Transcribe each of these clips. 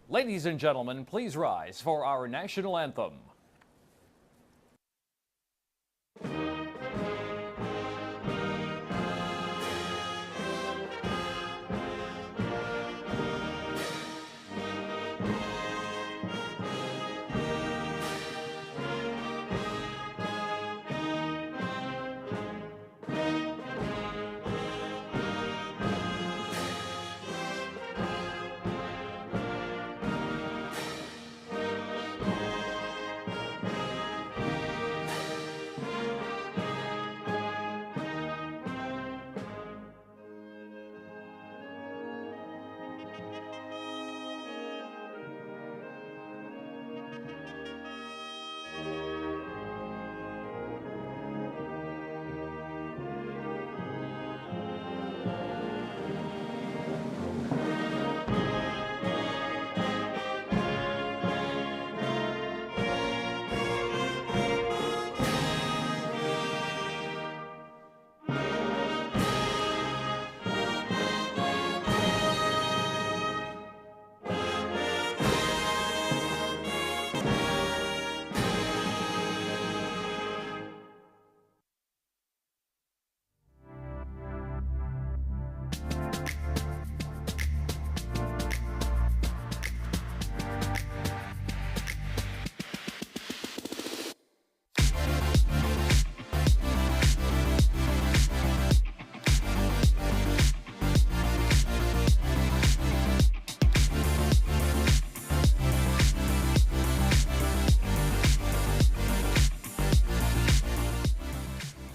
Ladies and gentlemen, please rise for our national anthem.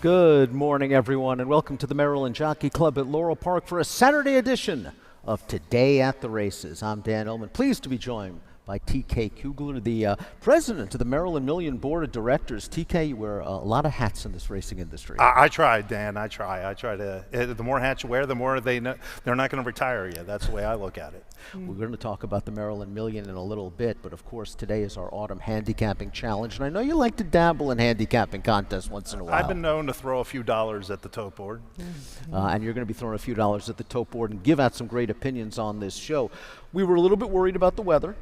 Good morning, everyone, and welcome to the Maryland Jockey Club at Laurel Park for a Saturday edition of Today at the Races. I'm Dan Ullman, pleased to be joined by TK Kugler, the president of the Maryland Million Board of Directors. TK, you wear a lot of hats in this racing industry. I try, Dan. I try to. The more hats you wear, the more they know they're not going to retire you. That's the way I look at it. We're going to talk about the Maryland Million in a little bit, but of course today is our autumn handicapping challenge, and I know you like to dabble in handicapping contests once in a while. I've been known to throw a few dollars at the tote board. And you're going to be throwing a few dollars at the tote board and give out some great opinions on this show. We were a little bit worried about the weather.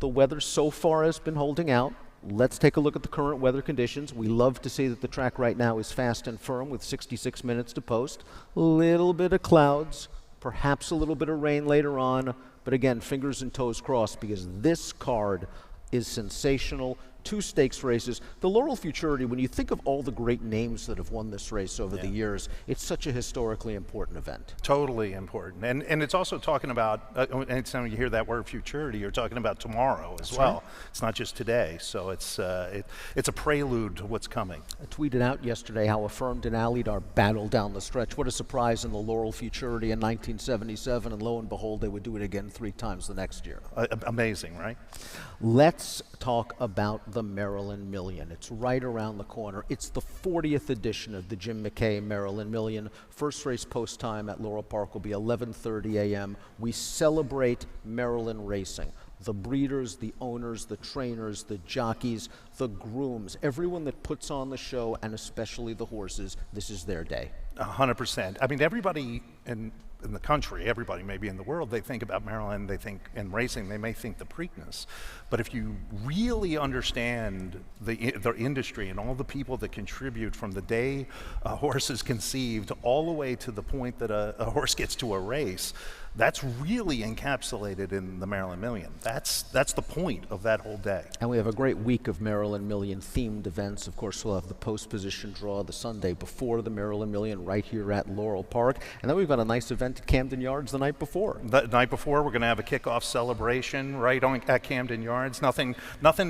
The weather so far has been holding out. Let's take a look at the current weather conditions. We love to see that the track right now is fast and firm with 66 minutes to post. A little bit of clouds, perhaps a little bit of rain later on, but again, fingers and toes crossed because this card is sensational. 2 stakes races. The Laurel Futurity, when you think of all the great names that have won this race over the years, it's such a historically important event. Totally important. And it's also talking about, anytime you hear that word futurity, you're talking about tomorrow as well. Right. It's not just today. So it's a prelude to what's coming. I tweeted out yesterday how Affirmed and Alidar battled down the stretch. What a surprise in the Laurel Futurity in 1977, and lo and behold, they would do it again 3 times the next year. Amazing, right? Let's talk about the Maryland Million. It's right around the corner. It's the 40th edition of the Jim McKay Maryland Million. First race post time at Laurel Park will be 11:30 a.m. We celebrate Maryland racing. The breeders, the owners, the trainers, the jockeys, the grooms, everyone that puts on the show, and especially the horses, this is their day. 100%. I mean, everybody in the country, everybody maybe in the world, they think about Maryland, they think in racing, they may think the Preakness. But if you really understand the industry and all the people that contribute from the day a horse is conceived all the way to the point that a horse gets to a race, that's really encapsulated in the Maryland Million. That's the point of that whole day. And we have a great week of Maryland Million themed events. Of course, we'll have the post position draw the Sunday before the Maryland Million right here at Laurel Park. And then we've got a nice event at Camden Yards the night before. The night before, we're going to have a kickoff celebration right at Camden Yards. Nothing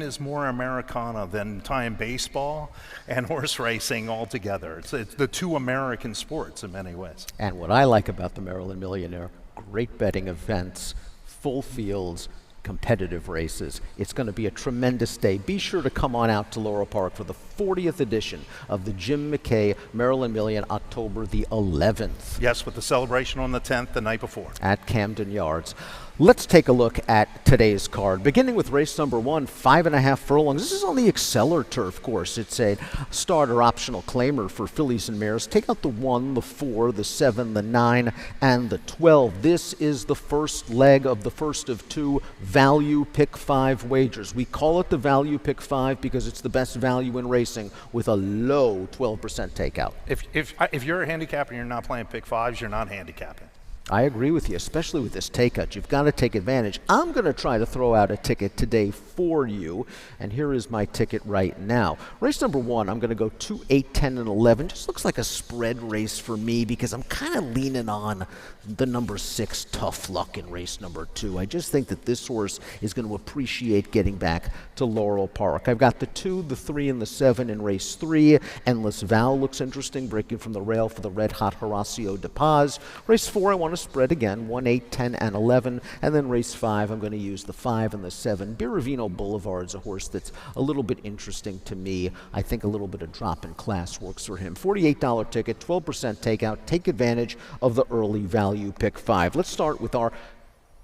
is more Americana than tying baseball and horse racing all together. It's the 2 American sports in many ways. And what I like about the Maryland Millionaire, great betting events, full fields, competitive races. It's going to be a tremendous day. Be sure to come on out to Laurel Park for the 40th edition of the Jim McKay Maryland Million, October the 11th. Yes, with the celebration on the 10th, the night before. At Camden Yards. Let's take a look at today's card, beginning with race number 1, 5.5 furlongs. This is on the Exceller Turf course. It's a starter optional claimer for fillies and mares. Take out the 1, the 4, the 7, the 9, and the 12. This is the first leg of the first of 2 value pick 5 wagers. We call it the value pick 5 because it's the best value in racing with a low 12% takeout. If you're a handicapper and you're not playing pick 5s, you're not handicapping. I agree with you, especially with this takeout. You've got to take advantage. I'm going to try to throw out a ticket today for you, and here is my ticket right now. Race number 1, I'm going to go 2, 8, 10, and 11. Just looks like a spread race for me because I'm kind of leaning on the number 6, Tough Luck, in race number 2. I just think that this horse is going to appreciate getting back to Laurel Park. I've got the 2, the 3, and the 7 in race 3. Endless Vow looks interesting, breaking from the rail for the red-hot Horacio de Paz. Race 4, I want to spread again, 1, 8, 10, and 11. And then race 5, I'm going to use the 5 and the 7. Biravino Boulevard's a horse that's a little bit interesting to me. I think a little bit of drop in class works for him. $48 ticket, 12% takeout. Take advantage of the early value pick 5. Let's start with our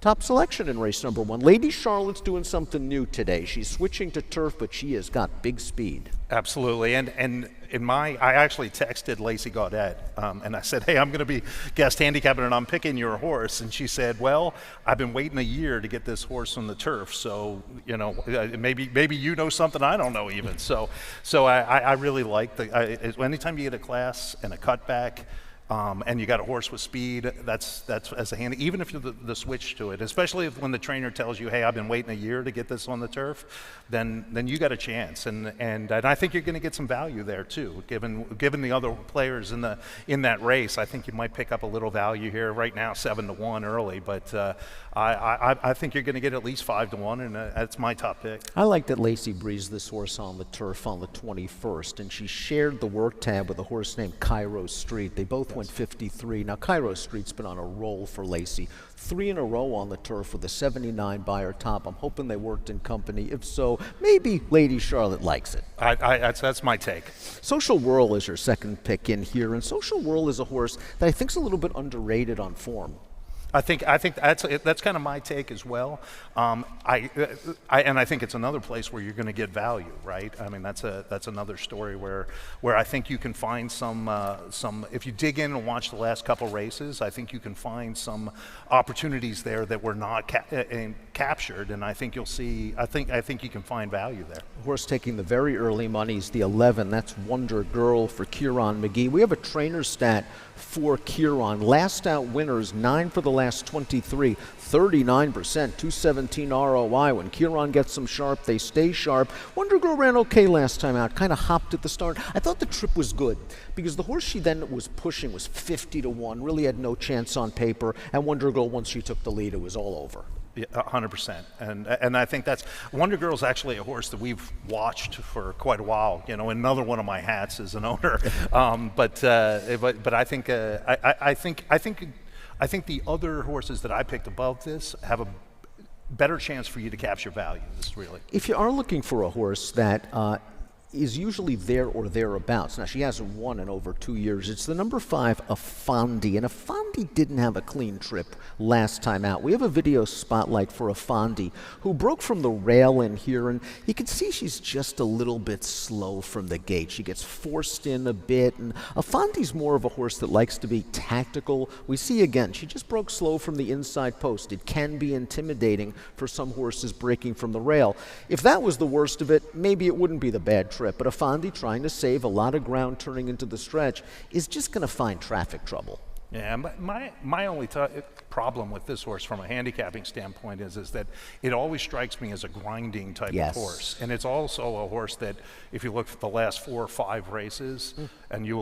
top selection in race number 1. Lady Charlotte's doing something new today. She's switching to turf, but she has got big speed. Absolutely, and I actually texted Lacey Gaudette, and I said, hey, I'm going to be guest handicapping, and I'm picking your horse. And she said, well, I've been waiting a year to get this horse on the turf, so maybe you know something I don't know even. So I really like anytime you get a class and a cutback. And you got a horse with speed, that's as a hand, even if you're the switch to it, especially when the trainer tells you, hey, I've been waiting a year to get this on the turf, then you got a chance. And I think you're going to get some value there too, given the other players in that race. I think you might pick up a little value here right now, 7-1 early, but I think you're going to get at least 5-1, and that's my top pick. I like that Lacey breezed this horse on the turf on the 21st, and she shared the work tab with a horse named Cairo Street. They both went 53. Now, Cairo Street's been on a roll for Lacey. 3 in a row on the turf with a 79 by her top. I'm hoping they worked in company. If so, maybe Lady Charlotte likes it. That's my take. Social Whirl is your second pick in here, and Social Whirl is a horse that I think is a little bit underrated on form. I think that's kind of my take as well. And I think it's another place where you're going to get value, right? I mean, that's another story where I think you can find some if you dig in and watch the last couple races, I think you can find some opportunities there that were not captured, and I think you'll see. I think you can find value there. Horse taking the very early money's the 11. That's Wonder Girl for Kieran McGee. We have a trainer stat for Kieran. Last out winners, 9 for the last 23, 39%, 217 ROI. When Kieran gets them sharp, they stay sharp. Wonder Girl ran okay last time out, kind of hopped at the start. I thought the trip was good because the horse she then was pushing was 50-1, really had no chance on paper, and Wonder Girl, once she took the lead, it was all over. Yeah, 100%, and I think that's Wonder Girl's actually a horse that we've watched for quite a while. Another one of my hats as an owner. But I think the other horses that I picked above this have a better chance for you to capture value. This really. If you are looking for a horse that is usually there or thereabouts. Now, she hasn't won in over 2 years. It's the number 5, Afandi, and Afandi didn't have a clean trip last time out. We have a video spotlight for Afandi, who broke from the rail in here, and you can see she's just a little bit slow from the gate. She gets forced in a bit, and Afandi's more of a horse that likes to be tactical. We see again, she just broke slow from the inside post. It can be intimidating for some horses breaking from the rail. If that was the worst of it, maybe it wouldn't be the bad trip, but Afandi, trying to save a lot of ground turning into the stretch, is just going to find traffic trouble. Yeah, my only problem with this horse from a handicapping standpoint is that it always strikes me as a grinding type of horse. And it's also a horse that, if you look at the last 4 or 5 races, and you will